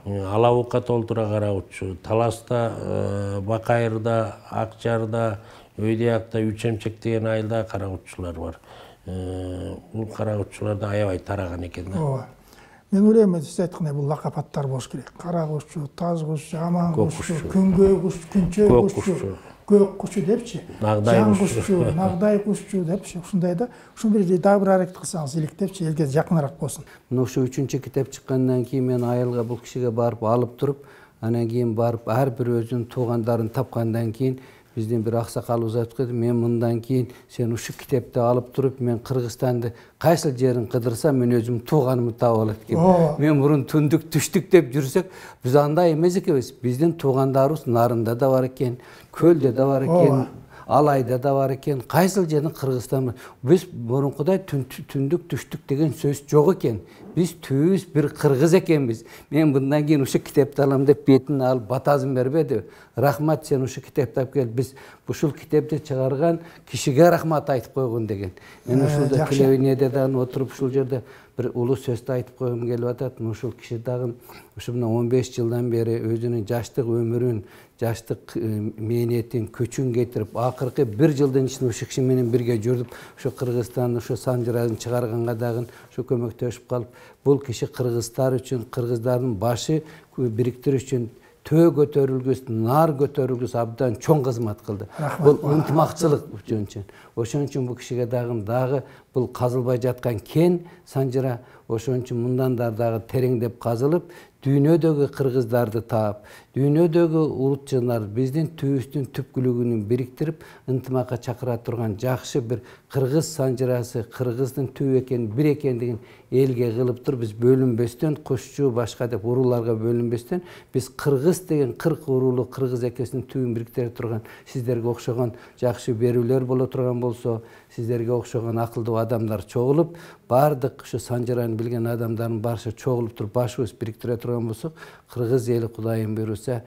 Алабукка толтура кара кутчу, Таласта, Бакайырда, Акчарда, Өйдөякта, Үчемчек деген айылда кара кутчулар бар. Бул кара кутчуларда аябай тараган экен да. Мен ойлойм, сиз айткандай бул лакап аттар болуш керек. Кара кушчу, таз кушчу, аман кушчу, күнгөй кушчу, күнчөй кушчу, көк кушчу депчи. Нагдай кушчу, нагдай кушчу депчи. Ушундай да. Ушун бир дагы бир аракет кылсаңыз иликтепчи, элге жакыныраак болсун. Мына ошо 3-чү китеп чыккандан кийин мен айылга бул кишиге барып алып туруп, анан кийин барып ар бир өзүнүн туугандарын тапкандан кийин биздин бир аксакалыбыз айтып кетти, мен мындан кийин сен ушу китепти алып туруп, мен Кыргызстанды кайсыл жерин кыдырсам, мен өзүм тууганымды таап алат экен. Мен мурун түндүк, түштүк деп жүрсөк, биз андай эмес экенбиз. Биздин туугандарыбыз Нарында да бар экен, Көлдө да бар экен, Алайда да бар экен. Кайсыл жерин Кыргызстан. Биз мурункудай түндүк, түштүк деген сөз жок экен. Biz tüyüz bir kırgız ekenbiz. Men bundan keyin uşu kitapты alam dep betini alıp batazın berbedi. Rahmat sen uşu kitapты alып gel. Biz ушул kitapты чыгарган кишиге рахмат айтып койгон деген. Мен ушулда телевидениеде дагы отуруп ушул жерде bir улуу сөздү айтып койгум келип атат. Ушул киши дагы ушу 15 жылдан бери өзүнүн жаштык өмүрүн, жаштык мээнетин, күчүн кетирип, акыркы 1 жылдын ичинде ушул киши менен бирге жүрүп, ушу Кыргызстан, ушу Санжыраны чыгарганга дагы ушу көмөктөшүп калып, бул киши кыргыздар үчүн, кыргыздардын башы бириктирүү үчүн төө көтөрүлгүс, нар көтөрүлгүс абдан чоң кызмат кылды. Бул ынтымакчылык үчүн. Ошон үчүн бул кишиге дагы бул казылбай жаткан кен Санжыра ошон үчүн мындан дагы тереңдеп казылып, дүйнөдөгү кыргыздарды таап, дүйнөдөгү улутчулар биздин түбүбүздүн түпкүлүгүн бириктирип, ынтымакка чакыра турган жакшы бир кыргыз Санжырасы, кыргыздын түбү экенин, бир экендигин элге кылып туруп, биз бөлүнбөстөн, кошчу башка деп урууларга бөлүнбөстөн, биз кыргыз деген 40 уруулу кыргыз экесинин түбүн бириктире турган, сиздерге окшогон жакшы берүүлөр боло турган болсо, сиздерге окшогон акылдуу адамдар чогулуп, бардык ушу Санжыраны билген адамдардын барышы чогулуп туруп, башыбыз бириктире турган болсок, кыргыз эли Кудайым буйруса,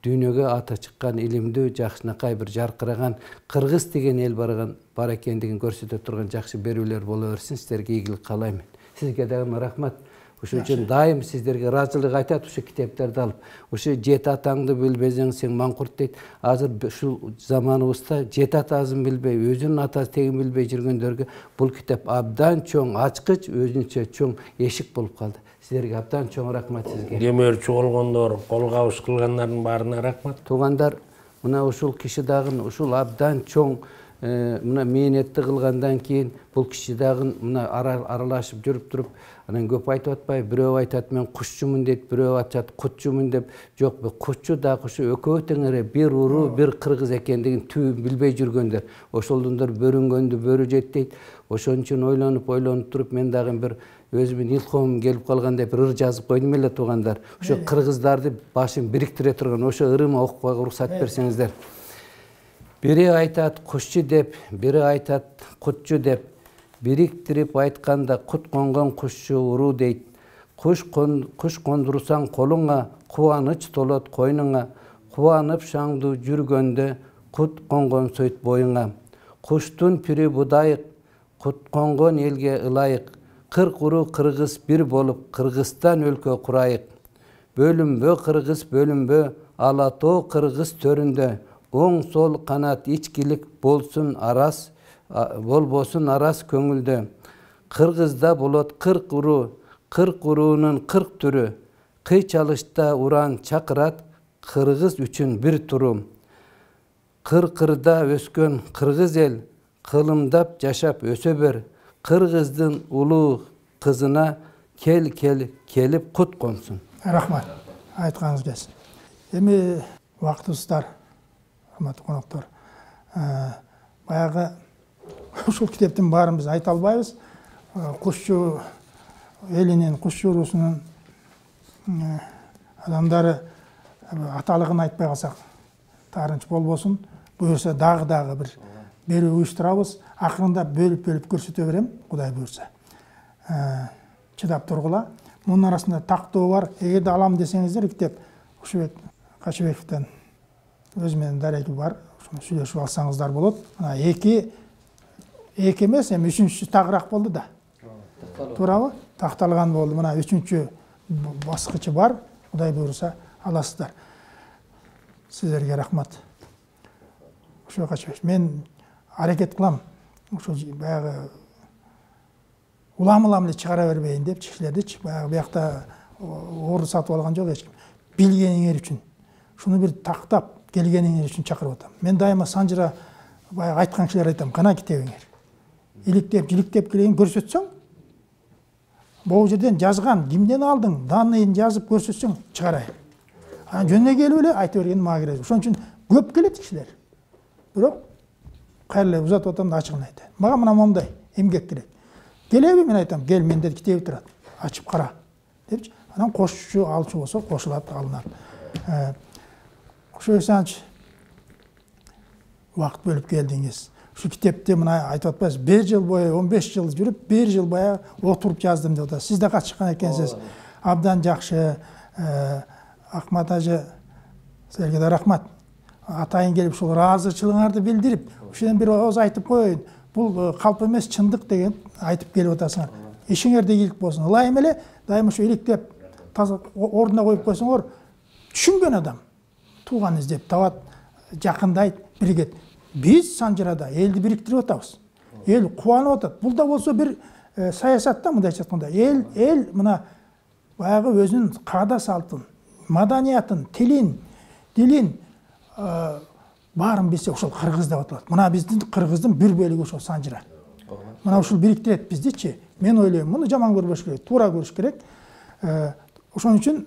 дүйнөгө ата чыккан илимдүү, жакшынакай бир жаркыраган кыргыз деген эл бар экендигин көрсөтө турган жакшы берүүлөр боло берсин. Сиздерге ийгилик каалайм. Сизге дагы рахмат. Ошон үчүн дайым сиздерге ыраазычылык айтат, ушу китептерди алып. Ушу жети атаңды билбесең сен маңкурт дейт. Азыр ушул заманыбызда жети атасын билбей, өзүнүн атасы тегин билбей жүргөндөргө бул китеп абдан чоң ачкыч, өзүнчө чоң эшик болуп калды. Сиздерге абдан чоң рахмат сизге. Демөөрчү болгондор, кол кабыш кылгандардын баарына рахмат. Туугандар, мына ушул киши дагы ушул абдан чоң мына мээнетти кылгандан кийин бул киши дагы мына аралашып жүрүп туруп, анан көп айтып атпай, бирөө айтат мен кушчумун дейт, бирөө айтат кутчумун деп. Жок, кутчу дагы ушу экөө тең эле бир уруу, бир кыргыз экендигин түбүн билбей жүргөндөр. Ошолдондор бөрүнгөндү бөрү жетпейт. Ошон үчүн ойлонуп туруп мен дагы бир өзүмдүн илкомум келип калгандай бир ыр жазып койдум эле туугандар. Ошо кыргыздарды башын бириктире турган ошо ырымы окупга уруксат берсеңиздер. Бири айтат кушчу деп, бири айтат кутчу деп. Бириктирип айтканда кут конгон кушчу уруу дейт. Куш кондурсаң колуңа, кубаныч толот койнуңа. Кубанып шаңдуу жүргөндө, кут конгон сөйт боюңа. Куштун пири будайык, кут конгон элге ылайык. 40 уруу кыргыз бир болуп, Кыргызстан өлкө курайык. Бөлүнбө кыргыз бөлүнбө, ала тоо кыргыз төрүндө. Оң сол канат ичкилик болсун арас, болбосун арас көңүлдө. Кыргызда болот 40 уруу, 40 уруунун 40 түрү. Кый чалышта уран чакырат, кыргыз үчүн бир турум. Кыркырда өскөн кыргыз эл, кылымдап жашап өсө бер. Кыргыздын улуу кызына келип кут консун. Рахмат. Айтканыңыз келсин. Эми убактыбыздар, урматтуу коноктор, баягы ушул китептин баарын биз айта албайбыз. Кушчу элинин, кушчу уруусунун адамдары аталыгын айтпай калсак таарынч болбосун. Буюрса дагы бир берүү уюштурабыз. Акырында бөлүп көрсөтө берем, Кудай буйрса. Чыдап тургула. Мунун арасында тактоо бар. Эгерде алам десеңиздер, китеп Ушубек Качыбековден өз менен дареги бар. Ошону сүйлөшүп алсаңыздар болот. Мына эки эмес, эми үчүнчүсү тагыраак болду да. Туурабы? Такталган болду. Мына үчүнчү баскычы бар. Кудай буйрса аласыздар. Сиздерге рахмат. Ушубек Качыбеков, мен аракет кылам. Ошо баягы улам эле чыгара бербейин деп кишилердичи, баягы биякта орду сатып алган жок эч ким. Билгениңер үчүн, шуну бир тактап келгениңер үчүн чакырып атам. Мен дайыма Санжыра баягы айткан кишилер айтам, кана китебиңер. Иликтеп, жиликтеп келген көрсөтсөң, бул жерден жазган, кимден алдың, данныйын жазып көрсөтсөң чыгарайын. Анан жөнүнө келип эле айта берген мага керек. Ошон үчүн көп келет кишилер. Бирок кайрылып узатып атам да ачыгын айтайын. Мага мына момундай эмгек керек. Келеби, мен айтам, кел, менде китеби турат, ачып кара депчи. Анан кошчу алчу болсо кошулат, алынат. Ошо Исаныч убакыт бөлүп келдиңиз. Ушу китепте мына айтып атпайсыз, 1 жыл бою, 15 жыл жүрүп, 1 жыл баягы отуруп жаздым деп атасыз. Сиз да катышкан экенсиз. Абдан жакшы. Акмат ажы, силерге да рахмат. Атайын келип ушул ыраазычылыгыңарды билдирип, ушундан бир ооз айтып коеюн. Бул калп эмес, чындык деген айтып келип атасыңар. Ишиңерде ийгилик болсун. Ылайым эле дайыма ушу иликтеп, таза ордуна коюп койсоңор, түшүнгөн адам тууган издеп табат, жакындайт, биригет. Биз Санжарада элди бириктирип атабыз. Эл кубанып атат. Бул да болсо бир саясатта мындайча айтканда, эл мына баягы өзүнүн каада салтын, маданиятын, тилин, дилин баарын билсе ошол кыргыз деп аталат. Мына биздин кыргыздын бир бөлүгү ошол Санжара. Мына ушул бириктирет биздичи. Мен ойлойм, муну жаман көрбөш керек, туура көрүш керек. Ошон үчүн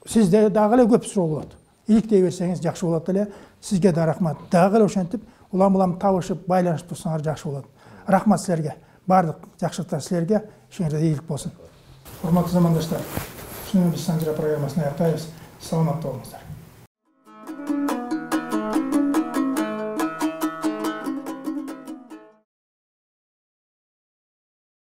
сизде дагы эле көп суроо болот. Иликтей берсеңиз жакшы болот эле. Сизге да рахмат. Дагы эле ошентип улам табышып, байланышып турсаңар жакшы болот. Рахмат силерге. Бардык жакшылыктар силерге. Ишиңерде ийгилик болсун. Урматтуу замандаштар, ушуну биз Санжара программасын аяктайбыз. Саламатта болуңуздар.